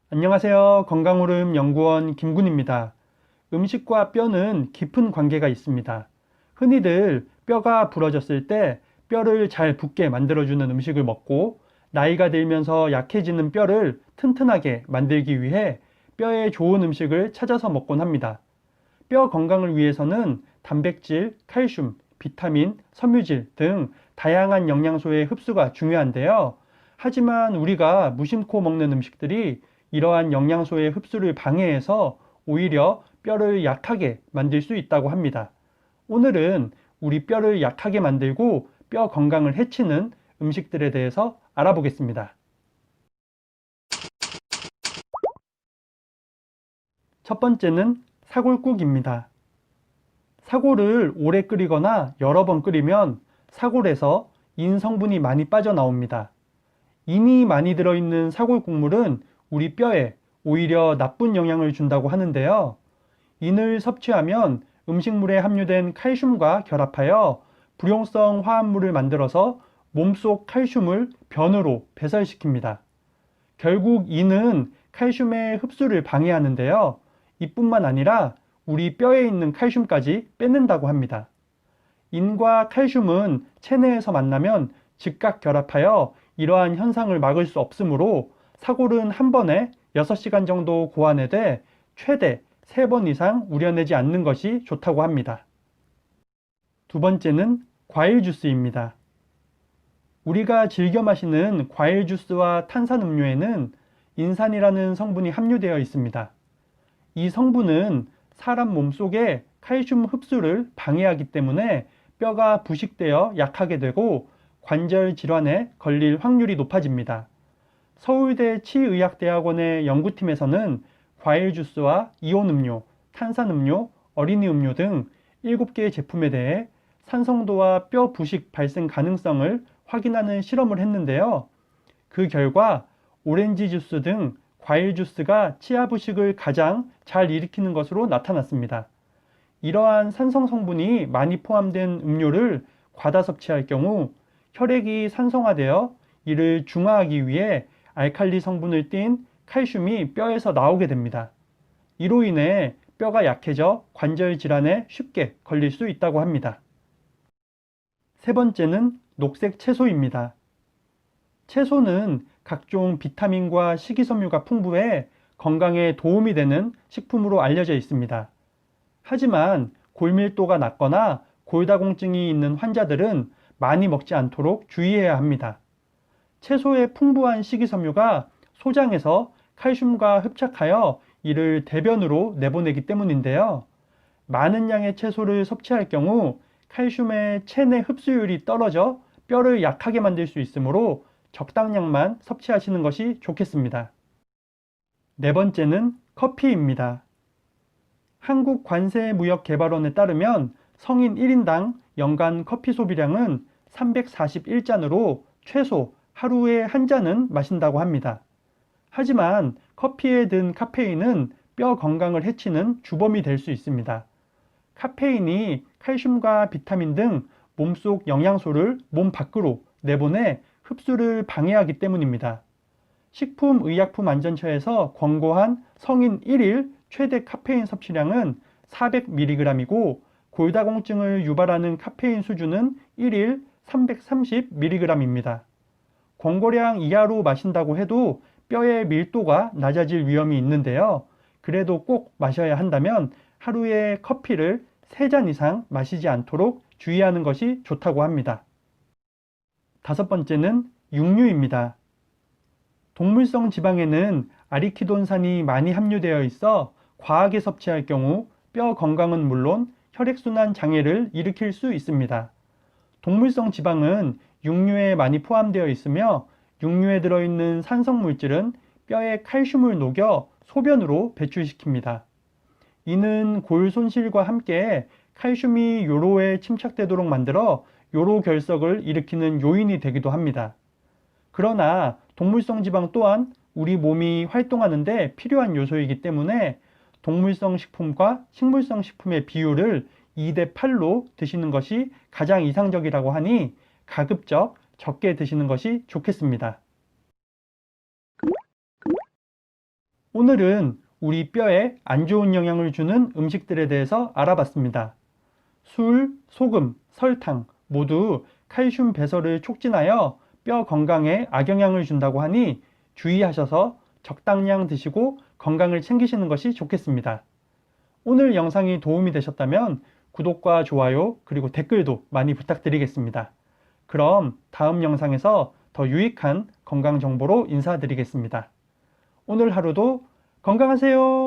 안녕하세요. 건강오름 연구원 김군입니다. 음식과 뼈는 깊은 관계가 있습니다. 흔히들 뼈가 부러졌을 때 뼈를 잘 붙게 만들어주는 음식을 먹고 나이가 들면서 약해지는 뼈를 튼튼하게 만들기 위해 뼈에 좋은 음식을 찾아서 먹곤 합니다. 뼈 건강을 위해서는 단백질, 칼슘, 비타민, 섬유질 등 다양한 영양소의 흡수가 중요한데요. 하지만 우리가 무심코 먹는 음식들이 이러한 영양소의 흡수를 방해해서 오히려 뼈를 약하게 만들 수 있다고 합니다. 오늘은 우리 뼈를 약하게 만들고 뼈 건강을 해치는 음식들에 대해서 알아보겠습니다. 첫 번째는 사골국입니다. 사골을 오래 끓이거나 여러 번 끓이면 사골에서 인 성분이 많이 빠져나옵니다. 인이 많이 들어있는 사골 국물은 우리 뼈에 오히려 나쁜 영향을 준다고 하는데요. 인을 섭취하면 음식물에 함유된 칼슘과 결합하여 불용성 화합물을 만들어서 몸속 칼슘을 변으로 배설시킵니다. 결국 인은 칼슘의 흡수를 방해하는데요. 이뿐만 아니라 우리 뼈에 있는 칼슘까지 뺏는다고 합니다. 인과 칼슘은 체내에서 만나면 즉각 결합하여 이러한 현상을 막을 수 없으므로 사골은 한 번에 6시간 정도 고안해돼 최대 3번 이상 우려내지 않는 것이 좋다고 합니다. 두 번째는 과일 주스입니다. 우리가 즐겨 마시는 과일 주스와 탄산음료에는 인산이라는 성분이 함유되어 있습니다. 이 성분은 사람 몸속에 칼슘 흡수를 방해하기 때문에 뼈가 부식되어 약하게 되고 관절 질환에 걸릴 확률이 높아집니다. 서울대 치의학대학원의 연구팀에서는 과일 주스와 이온 음료, 탄산음료, 어린이 음료 등 7개의 제품에 대해 산성도와 뼈 부식 발생 가능성을 확인하는 실험을 했는데요. 그 결과 오렌지 주스 등 과일 주스가 치아 부식을 가장 잘 일으키는 것으로 나타났습니다. 이러한 산성 성분이 많이 포함된 음료를 과다 섭취할 경우 혈액이 산성화되어 이를 중화하기 위해 알칼리 성분을 띤 칼슘이 뼈에서 나오게 됩니다. 이로 인해 뼈가 약해져 관절 질환에 쉽게 걸릴 수 있다고 합니다. 세 번째는 녹색 채소입니다. 채소는 각종 비타민과 식이섬유가 풍부해 건강에 도움이 되는 식품으로 알려져 있습니다. 하지만 골밀도가 낮거나 골다공증이 있는 환자들은 많이 먹지 않도록 주의해야 합니다. 채소의 풍부한 식이섬유가 소장에서 칼슘과 흡착하여 이를 대변으로 내보내기 때문인데요. 많은 양의 채소를 섭취할 경우 칼슘의 체내 흡수율이 떨어져 뼈를 약하게 만들 수 있으므로 적당량만 섭취하시는 것이 좋겠습니다. 네 번째는 커피입니다. 한국관세무역개발원에 따르면 성인 1인당 연간 커피 소비량은 341잔으로 최소 하루에 한 잔은 마신다고 합니다. 하지만 커피에 든 카페인은 뼈 건강을 해치는 주범이 될 수 있습니다. 카페인이 칼슘과 비타민 등 몸속 영양소를 몸 밖으로 내보내 흡수를 방해하기 때문입니다. 식품의약품안전처에서 권고한 성인 1일 최대 카페인 섭취량은 400mg이고 골다공증을 유발하는 카페인 수준은 1일 330mg입니다. 권고량 이하로 마신다고 해도 뼈의 밀도가 낮아질 위험이 있는데요. 그래도 꼭 마셔야 한다면 하루에 커피를 3잔 이상 마시지 않도록 주의하는 것이 좋다고 합니다. 다섯 번째는 육류입니다. 동물성 지방에는 아리키돈산이 많이 함유되어 있어 과하게 섭취할 경우 뼈 건강은 물론 혈액순환 장애를 일으킬 수 있습니다. 동물성 지방은 육류에 많이 포함되어 있으며 육류에 들어있는 산성 물질은 뼈에 칼슘을 녹여 소변으로 배출시킵니다. 이는 골 손실과 함께 칼슘이 요로에 침착되도록 만들어 요로 결석을 일으키는 요인이 되기도 합니다. 그러나 동물성 지방 또한 우리 몸이 활동하는 데 필요한 요소이기 때문에 동물성 식품과 식물성 식품의 비율을 2대 8로 드시는 것이 가장 이상적이라고 하니 가급적 적게 드시는 것이 좋겠습니다. 오늘은 우리 뼈에 안 좋은 영향을 주는 음식들에 대해서 알아봤습니다. 술, 소금, 설탕 모두 칼슘 배설을 촉진하여 뼈 건강에 악영향을 준다고 하니 주의하셔서 적당량 드시고 건강을 챙기시는 것이 좋겠습니다. 오늘 영상이 도움이 되셨다면 구독과 좋아요 그리고 댓글도 많이 부탁드리겠습니다. 그럼 다음 영상에서 더 유익한 건강 정보로 인사드리겠습니다. 오늘 하루도 건강하세요.